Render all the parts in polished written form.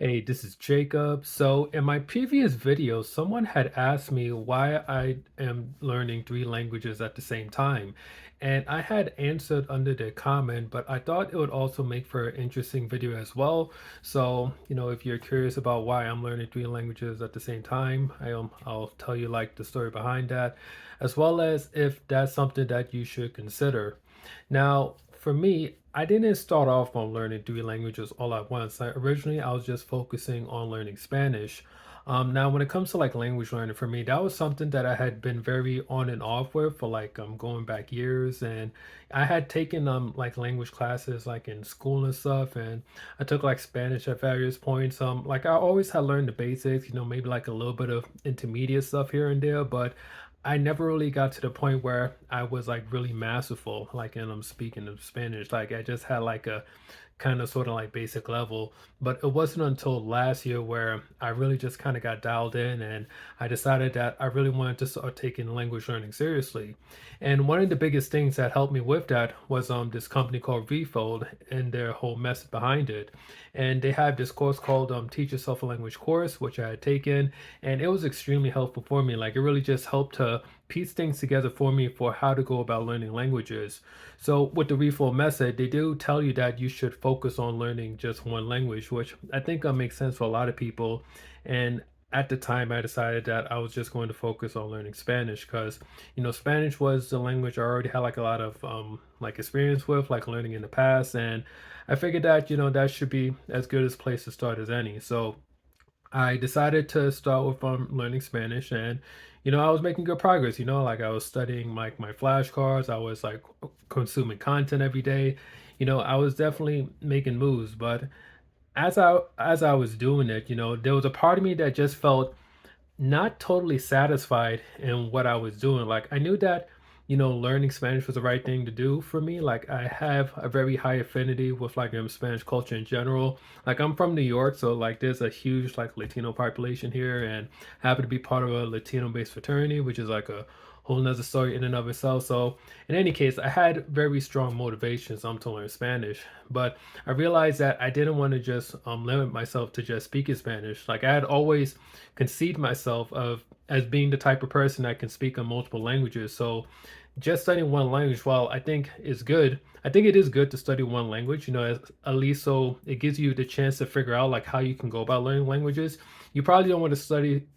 Hey, this is Jacob. So, in my previous video, someone had asked me why I am learning three languages at the same time. And I had answered under the comment, but I thought it would also make for an interesting video as well. So, if you're curious about why I'm learning three languages at the same time, I'll tell you like the story behind that, as well as if that's something that you should consider. Now, for me, I didn't start off on learning three languages all at once. Originally, I was just focusing on learning Spanish. Now, when it comes to like language learning, for me, that was something that I had been very on and off with for like going back years, and I had taken like language classes like in school and stuff, and I took like Spanish at various points. Like I always had learned the basics, maybe like a little bit of intermediate stuff here and there, but I never really got to the point where I was like really masterful, like, and I'm speaking of Spanish. Like I just had like a kind of sort of like basic level. But it wasn't until last year where I really just kind of got dialed in and I decided that I really wanted to start taking language learning seriously. And one of the biggest things that helped me with that was this company called Refold and their whole message behind it. And they have this course called Teach Yourself a Language course, which I had taken, and it was extremely helpful for me. Like it really just helped to piece things together for me for how to go about learning languages. So with the Refold method, they do tell you that you should focus on learning just one language, which I think makes sense for a lot of people. And at the time, I decided that I was just going to focus on learning Spanish because, Spanish was the language I already had like a lot of like experience with, like learning in the past, and I figured that that should be as good as place to start as any. So I decided to start with learning Spanish, and I was making good progress. Like I was studying like my flashcards, I was like consuming content every day. I was definitely making moves, but as I was doing it, there was a part of me that just felt not totally satisfied in what I was doing. Like I knew that, learning Spanish was the right thing to do for me. Like I have a very high affinity with like Spanish culture in general. Like I'm from New York, so like there's a huge like Latino population here, and happen to be part of a Latino-based fraternity, which is like a whole nother story in and of itself. So in any case, I had very strong motivations to learn Spanish, but I realized that I didn't want to just limit myself to just speaking Spanish. Like I had always concede myself of as being the type of person that can speak on multiple languages. So just studying one language, while I think is good, I think it is good to study one language, at least so it gives you the chance to figure out like how you can go about learning languages. You probably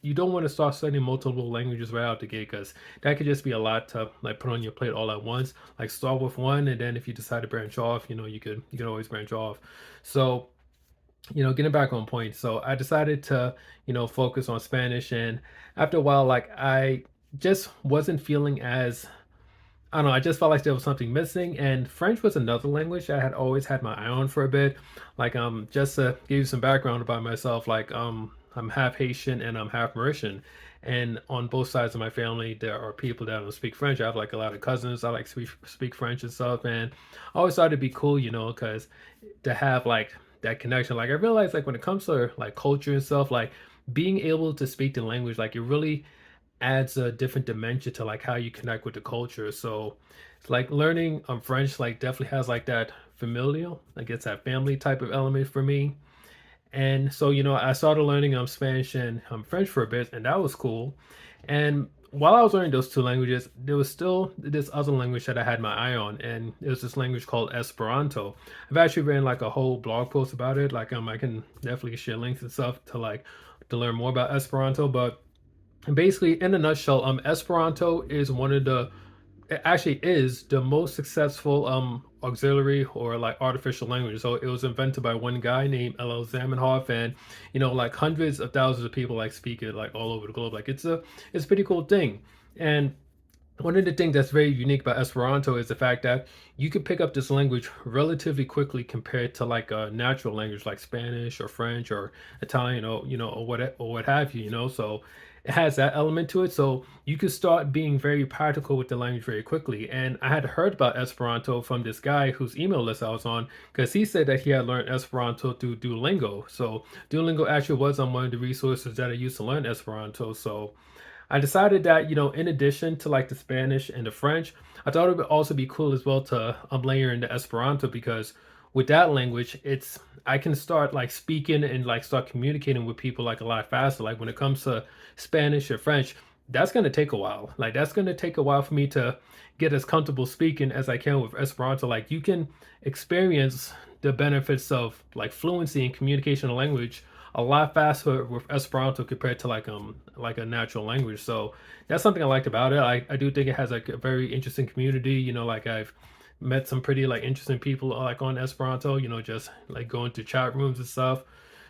you don't want to start studying multiple languages right out the gate because that could just be a lot to like put on your plate all at once. Like start with one, and then if you decide to branch off, you could always branch off. So getting back on point. So I decided to, focus on Spanish. And after a while, like I just wasn't feeling as, I don't know, I just felt like there was something missing. And French was another language I had always had my eye on for a bit. Like, just to give you some background about myself, like, I'm half Haitian and I'm half Mauritian. And on both sides of my family, there are people that don't speak French. I have like a lot of cousins I like speak French and stuff. And I always thought it'd be cool, because to have like that connection. Like I realized like when it comes to like culture and stuff, like being able to speak the language, like it really adds a different dimension to like how you connect with the culture. So it's like learning French like definitely has like that familial, like it's that family type of element for me. And so, I started learning Spanish and French for a bit, and that was cool. And while I was learning those two languages, there was still this other language that I had my eye on, and it was this language called Esperanto. I've actually written like a whole blog post about it. Like, I can definitely share links and stuff to like to learn more about Esperanto. But basically, in a nutshell, Esperanto is one of the it actually is the most successful auxiliary or like artificial language. So it was invented by one guy named L.L. Zamenhof, and like hundreds of thousands of people like speak it like all over the globe. Like it's a pretty cool thing. And one of the things that's very unique about Esperanto is the fact that you can pick up this language relatively quickly compared to like a natural language like Spanish or French or Italian or or what have you. So it has that element to it. So you can start being very practical with the language very quickly. And I had heard about Esperanto from this guy whose email list I was on because he said that he had learned Esperanto through Duolingo. So Duolingo actually was on one of the resources that I used to learn Esperanto. So I decided that, in addition to like the Spanish and the French, I thought it would also be cool as well to layer in the Esperanto because with that language, it's I can start like speaking and like start communicating with people like a lot faster. Like when it comes to Spanish or French, that's gonna take a while. Like that's gonna take a while for me to get as comfortable speaking as I can with Esperanto. Like you can experience the benefits of like fluency in communication language a lot faster with Esperanto compared to like a natural language. So that's something I liked about it. I do think it has like a very interesting community. Like I've met some pretty like interesting people like on Esperanto, just like going to chat rooms and stuff.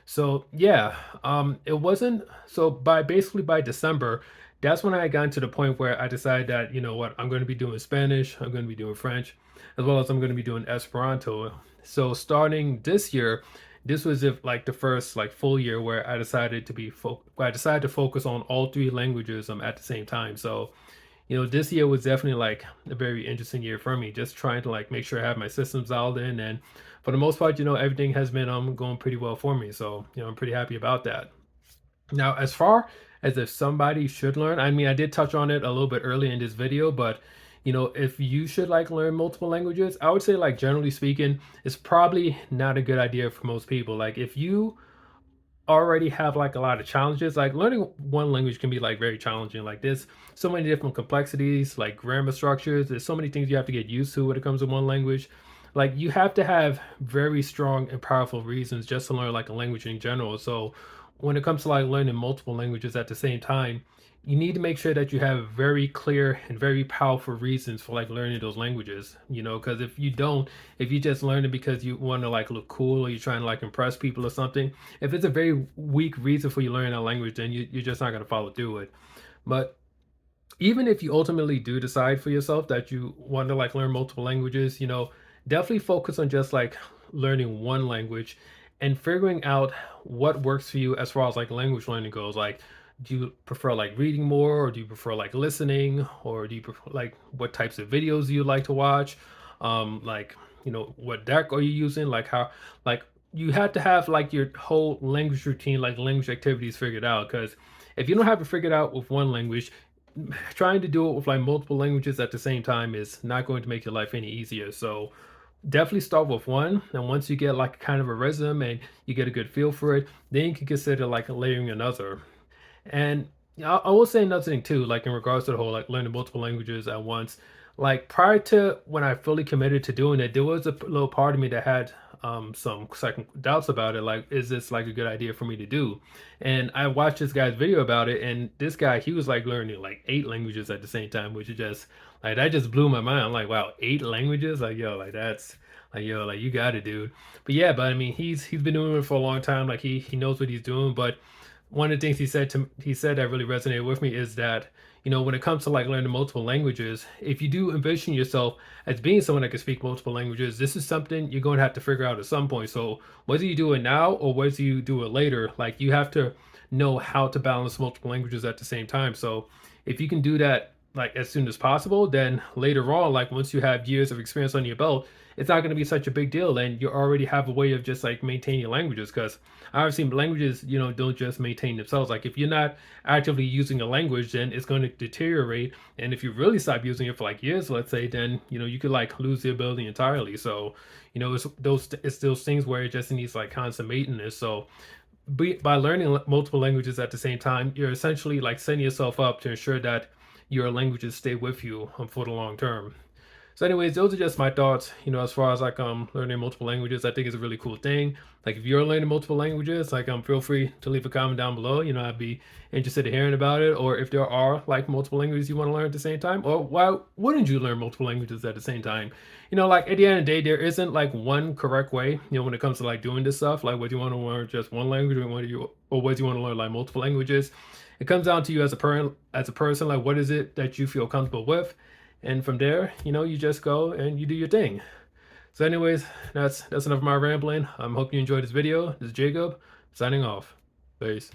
So yeah, it wasn't so by December, that's when I got to the point where I decided that, you know what, I'm going to be doing Spanish, I'm going to be doing French, as well as I'm going to be doing Esperanto. So starting this year, this was if like the first like full year where I decided to focus on all three languages at the same time. So this year was definitely like a very interesting year for me, just trying to like make sure I have my systems dialed in. And for the most part, everything has been going pretty well for me. So, I'm pretty happy about that. Now, as far as if somebody should learn, I mean, I did touch on it a little bit earlier in this video, but if you should like learn multiple languages, I would say like generally speaking, it's probably not a good idea for most people. Like if you already have like a lot of challenges. Like learning one language can be like very challenging. Like there's so many different complexities, like grammar structures. There's so many things you have to get used to when it comes to one language. Like you have to have very strong and powerful reasons just to learn like a language in general. So when it comes to like learning multiple languages at the same time, you need to make sure that you have very clear and very powerful reasons for like learning those languages, because if you don't, if you just learn it because you want to like look cool or you're trying to like impress people or something, if it's a very weak reason for you learning a language, then you're just not going to follow through it. But even if you ultimately do decide for yourself that you want to like learn multiple languages, definitely focus on just like learning one language and figuring out what works for you as far as like language learning goes. Like, do you prefer like reading more, or do you prefer like listening, or do you prefer like what types of videos do you like to watch? Like, what deck are you using? Like how like you have to have like your whole language routine, like language activities figured out. Because if you don't have it figured out with one language, trying to do it with like multiple languages at the same time is not going to make your life any easier. So definitely start with one, and once you get like kind of a rhythm and you get a good feel for it, then you can consider like layering another. And I will say another thing too, like in regards to the whole like learning multiple languages at once. Like prior to when I fully committed to doing it, there was a little part of me that had some second doubts about it. Like, is this like a good idea for me to do? And I watched this guy's video about it, and this guy, he was like learning like 8 languages at the same time, which is just like that just blew my mind. I'm like, wow, 8 languages? Like, yo, like that's like yo, like you got it, dude. But yeah, but I mean, he's been doing it for a long time. Like he knows what he's doing. But one of the things he said that really resonated with me is that when it comes to like learning multiple languages, if you do envision yourself as being someone that can speak multiple languages, this is something you're going to have to figure out at some point. So whether you do it now or whether you do it later, like you have to know how to balance multiple languages at the same time. So if you can do that like as soon as possible, then later on, like once you have years of experience on your belt, it's not going to be such a big deal, and you already have a way of just like maintaining your languages. Because I've seen languages, don't just maintain themselves. Like if you're not actively using a language, then it's going to deteriorate. And if you really stop using it for like years, let's say, then you could like lose the ability entirely. So it's those things where it just needs like constant maintenance. So by learning multiple languages at the same time, you're essentially like setting yourself up to ensure that your languages stay with you for the long term. So anyways, those are just my thoughts, as far as like learning multiple languages. I think it's a really cool thing. Like if you're learning multiple languages, like feel free to leave a comment down below. I'd be interested in hearing about it. Or if there are like multiple languages you want to learn at the same time, or why wouldn't you learn multiple languages at the same time? Like at the end of the day, there isn't like one correct way, when it comes to like doing this stuff, like whether you want to learn just one language or whether you want to learn like multiple languages. It comes down to you as a person, like what is it that you feel comfortable with? And from there, you just go and you do your thing. So anyways, that's enough of my rambling. I hope you enjoyed this video. This is Jacob signing off. Peace.